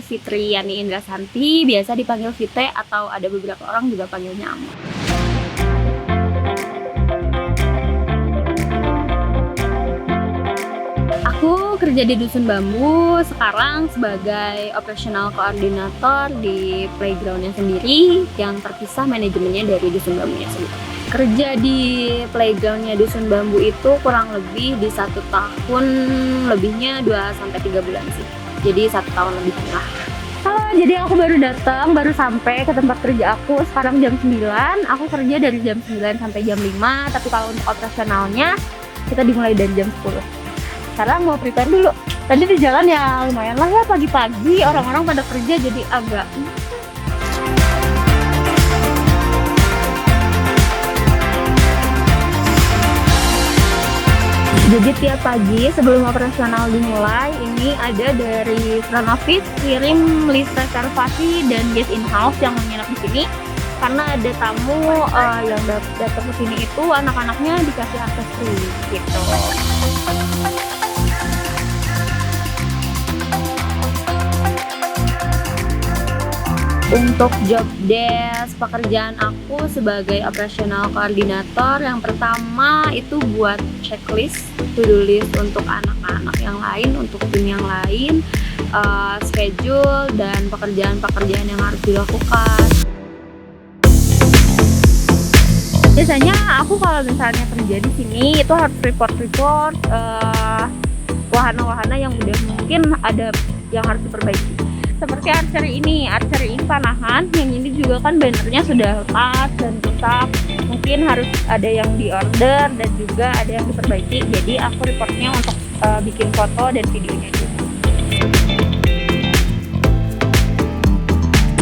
Fitri Yani Indrasanti, biasa dipanggil Vite atau ada beberapa orang juga panggilnya Amel. Aku kerja di Dusun Bambu sekarang sebagai operational koordinator di playgroundnya sendiri yang terpisah manajemennya dari Dusun Bambunya sendiri. Kerja di playgroundnya Dusun Bambu itu kurang lebih di 1 tahun lebihnya 2-3 bulan sih. Jadi 1 tahun lebih lah. Jadi aku baru datang, baru sampai ke tempat kerja aku sekarang jam 9. Aku kerja dari jam 9 sampai jam 5, tapi kalau untuk operasionalnya kita dimulai dari jam 10. Sekarang mau prepare dulu. Tadi di jalan ya lumayan lah ya, pagi-pagi orang-orang pada kerja jadi agak Jadi tiap pagi sebelum operasional dimulai, ini ada dari front office kirim list reservasi dan guest in-house yang menginap di sini. Karena ada tamu yang datang ke sini itu anak-anaknya dikasih akses free gitu. Untuk job desk pekerjaan aku sebagai operational koordinator, yang pertama itu buat checklist, to-do list untuk anak-anak yang lain, untuk tim yang lain, schedule dan pekerjaan-pekerjaan yang harus dilakukan. Biasanya aku kalau misalnya kerja di sini itu harus report wahana-wahana yang udah mungkin ada yang harus diperbaiki. Seperti archery ini panahan, yang ini juga kan bannernya sudah lepas dan rusak, mungkin harus ada yang diorder dan juga ada yang diperbaiki. Jadi aku reportnya untuk bikin foto dan videonya juga.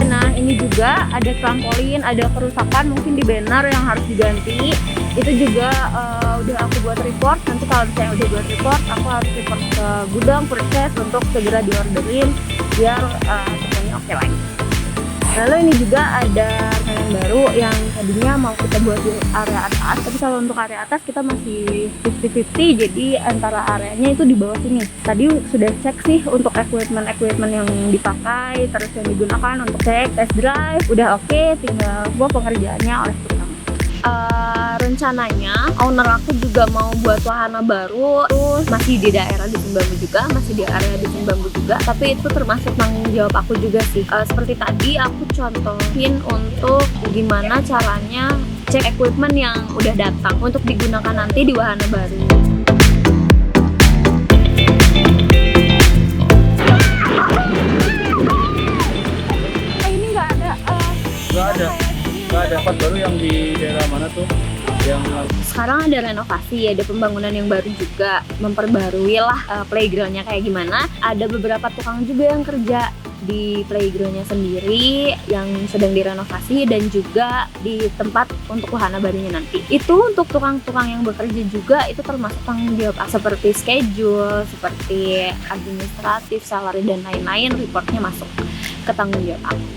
Nah ini juga ada trampolin, ada kerusakan mungkin di banner yang harus diganti. Itu juga udah aku buat report. Nanti kalau misalnya udah buat report, aku harus report ke gudang proses untuk segera diorderin biar semuanya oke lagi. Lalu ini juga ada yang baru yang tadinya mau kita buat di area atas, tapi kalau untuk area atas kita masih 50-50, jadi antara areanya itu di bawah sini. Tadi sudah cek sih untuk equipment yang dipakai, terus yang digunakan untuk cek test drive, udah oke, tinggal buat pengerjaannya oleh tukang. Rencananya owner aku juga mau buat wahana baru, terus masih di daerah Dusun Bambu juga, masih di area Dusun Bambu juga, tapi itu termasuk tanggung jawab aku juga sih. Seperti tadi aku contohin untuk gimana caranya cek equipment yang udah datang untuk digunakan nanti di wahana baru. Ini nggak ada tempat baru yang di daerah mana tuh? Sekarang ada renovasi, ada pembangunan yang baru juga, memperbarui lah playgroundnya kayak gimana. Ada beberapa tukang juga yang kerja di playgroundnya sendiri yang sedang direnovasi, dan juga di tempat untuk wahana barunya nanti. Itu untuk tukang-tukang yang bekerja juga itu termasuk tanggung jawab seperti schedule, seperti administratif, salary dan lain-lain, reportnya masuk ke tanggung jawab aku.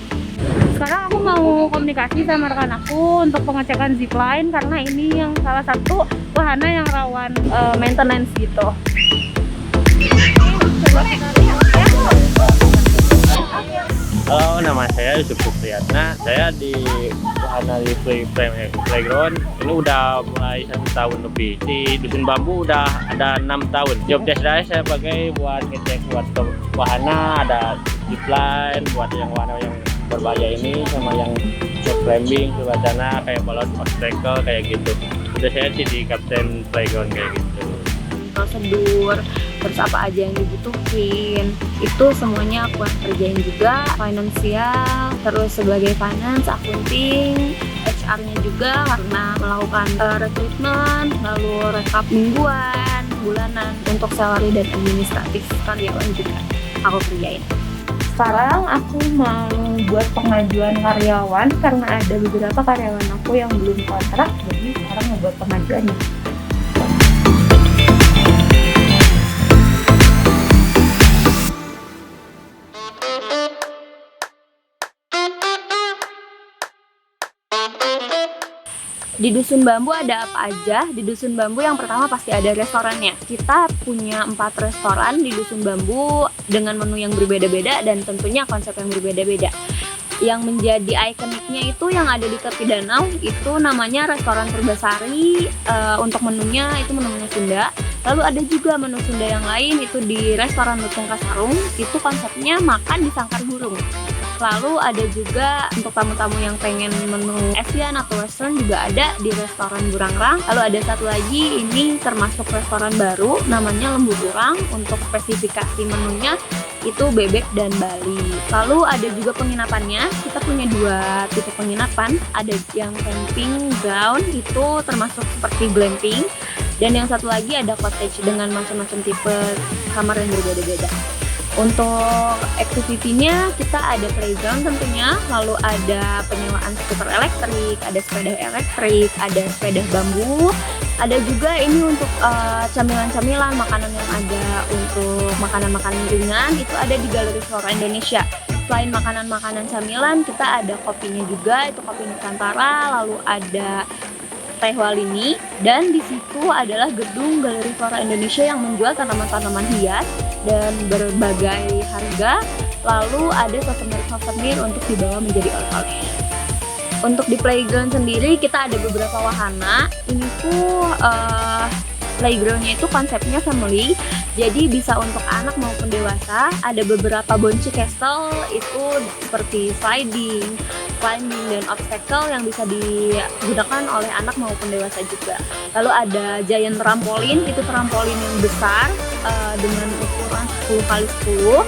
Sekarang aku mau komunikasi sama rekan aku untuk pengecekan zipline karena ini yang salah satu wahana yang rawan maintenance gitu. Halo, nama saya Yusuf Supriyatna. Saya di wahana di playground ini udah mulai 1 tahun lebih. Di Dusun Bambu udah ada 6 tahun. Job desk saya pakai buat ngecek buat wahana, ada zipline buat yang wahana yang berbahaya ini, sama yang rock climbing sebelah sana kayak balon obstacle kayak gitu. Udah saya sih di kapten playground kayak gitu. Prosedur, terus apa aja yang dibutuhin, itu semuanya aku kerjain juga. Finansial, terus sebagai finance, accounting, HR-nya juga karena melakukan rekrutmen, lalu rekap mingguan, bulanan, untuk salary dan administratif karyawan juga aku kerjain. Sekarang aku mau buat pengajuan karyawan karena ada beberapa karyawan aku yang belum kontrak, jadi sekarang mau buat pengajuannya. Di Dusun Bambu ada apa aja? Di Dusun Bambu yang pertama pasti ada restorannya. Kita punya 4 restoran di Dusun Bambu dengan menu yang berbeda-beda dan tentunya konsep yang berbeda-beda. Yang menjadi ikoniknya itu yang ada di tepi danau, itu namanya restoran Purbasari. Untuk menunya itu menunya Sunda. Lalu ada juga menu Sunda yang lain, itu di restoran Lutung Kasarung, itu konsepnya makan di sangkar burung. Lalu ada juga untuk tamu-tamu yang pengen menu Asian atau Western juga ada di restoran Burangrang. Lalu ada satu lagi, ini termasuk restoran baru namanya Lembu Burang. Untuk spesifikasi menunya itu bebek dan Bali. Lalu ada juga penginapannya, kita punya 2 tipe penginapan. Ada yang camping ground, itu termasuk seperti glamping. Dan yang satu lagi ada cottage dengan macam-macam tipe kamar yang berbeda-beda. Untuk activity-nya kita ada playground tentunya, lalu ada penyewaan skuter elektrik, ada sepeda elektrik, ada sepeda bambu, ada juga ini untuk camilan-camilan, makanan yang ada untuk makanan-makanan ringan itu ada di Galeri Flora Indonesia. Selain makanan-makanan camilan, kita ada kopinya juga, itu kopi Nusantara, lalu ada teh walini, dan di situ adalah gedung Galeri Flora Indonesia yang menjual tanaman-tanaman hias dan berbagai harga. Lalu ada souvenir untuk dibawa menjadi oleh-oleh. Untuk di playground sendiri kita ada beberapa wahana. Ini tuh playgroundnya itu konsepnya family, jadi bisa untuk anak maupun dewasa. Ada beberapa bonci castle, itu seperti sliding, climbing, dan obstacle yang bisa digunakan oleh anak maupun dewasa juga. Lalu ada giant trampolin, itu trampolin yang besar dengan ukuran 10x10,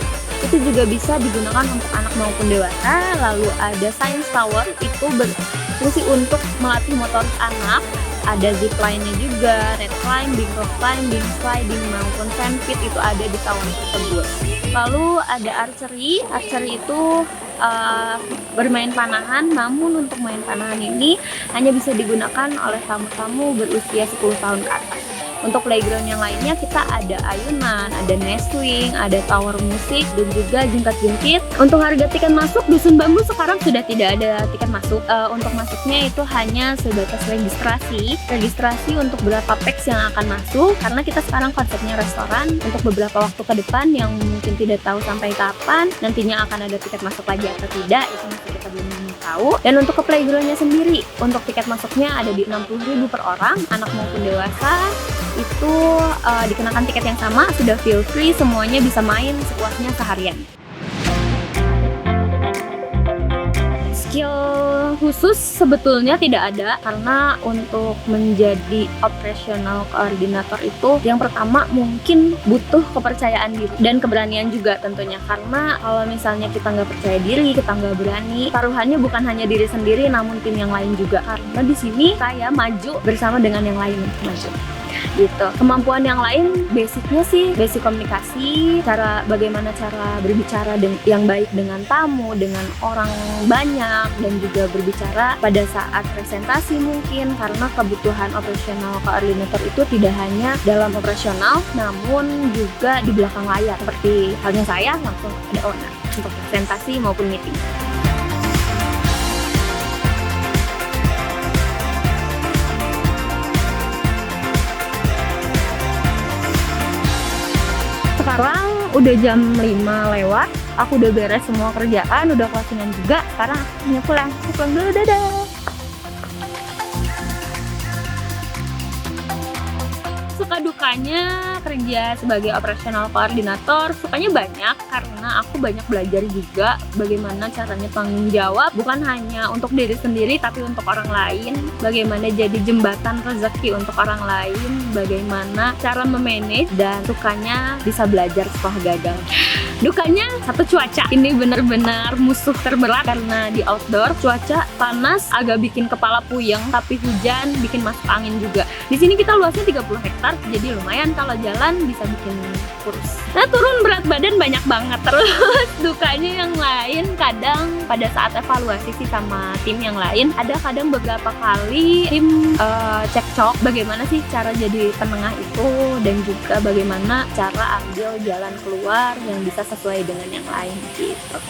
itu juga bisa digunakan untuk anak maupun dewasa. Lalu ada science tower, itu berfungsi untuk melatih motorik anak. Ada zipline-nya juga, red climbing, rock climbing, sliding, maupun sandpit itu ada di tower tersebut. Lalu ada archery itu bermain panahan, namun untuk main panahan ini hanya bisa digunakan oleh tamu-tamu berusia 10 tahun ke atas. Untuk playground yang lainnya kita ada ayunan, ada nestling, ada tower musik, dan juga jungkat-jungkit. Untuk harga tiket masuk, Dusun Bambu sekarang sudah tidak ada tiket masuk. Untuk masuknya itu hanya sebatas registrasi untuk berapa pax yang akan masuk, karena kita sekarang konsepnya restoran. Untuk beberapa waktu ke depan yang mungkin tidak tahu sampai kapan nantinya akan ada tiket masuk lagi atau tidak, itu masih kita belum tahu. Dan untuk ke playgroundnya sendiri, untuk tiket masuknya ada di 60.000 per orang, anak maupun dewasa. Itu dikenakan tiket yang sama, sudah feel free, semuanya bisa main sepuasnya seharian. Skill khusus sebetulnya tidak ada, karena untuk menjadi operational koordinator itu yang pertama mungkin butuh kepercayaan diri dan keberanian juga tentunya. Karena kalau misalnya kita nggak percaya diri, kita nggak berani, taruhannya bukan hanya diri sendiri namun tim yang lain juga. Karena di sini saya maju bersama dengan yang lain maju. Gitu. Kemampuan yang lain basicnya sih basic komunikasi, bagaimana cara berbicara yang baik dengan tamu, dengan orang banyak, dan juga berbicara pada saat presentasi mungkin, karena kebutuhan operational koordinator itu tidak hanya dalam operasional namun juga di belakang layar, seperti halnya saya langsung ada owner untuk presentasi maupun meeting. Sekarang udah jam 5 lewat, aku udah beres semua kerjaan, udah closingan juga. Sekarang aku pulang dulu, dadah. Suka dukanya kerja sebagai operational koordinator, sukanya banyak karena aku banyak belajar juga bagaimana caranya tanggung jawab, bukan hanya untuk diri sendiri tapi untuk orang lain, bagaimana jadi jembatan rezeki untuk orang lain, bagaimana cara memanage, dan sukanya bisa belajar setelah gagal. Dukanya satu, cuaca. Ini benar-benar musuh terberat karena di outdoor, cuaca panas agak bikin kepala puyeng, tapi hujan bikin masuk angin juga. Di sini kita luasnya 30 hektar, jadi lumayan kalau jalan bisa bikin kurus. Nah, turun berat badan banyak banget. Terus dukanya yang lain, kadang pada saat evaluasi sih sama tim yang lain, ada kadang beberapa kali tim cekcok bagaimana sih cara jadi penengah itu, dan juga bagaimana cara ambil jalan keluar yang bisa sesuai dengan yang lain gitu.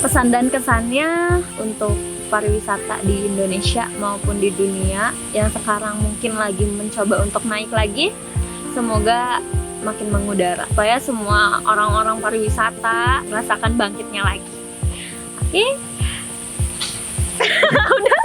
Pesan dan kesannya untuk pariwisata di Indonesia maupun di dunia yang sekarang mungkin lagi mencoba untuk naik lagi, semoga makin mengudara supaya semua orang-orang pariwisata merasakan bangkitnya lagi. Oke? Udah.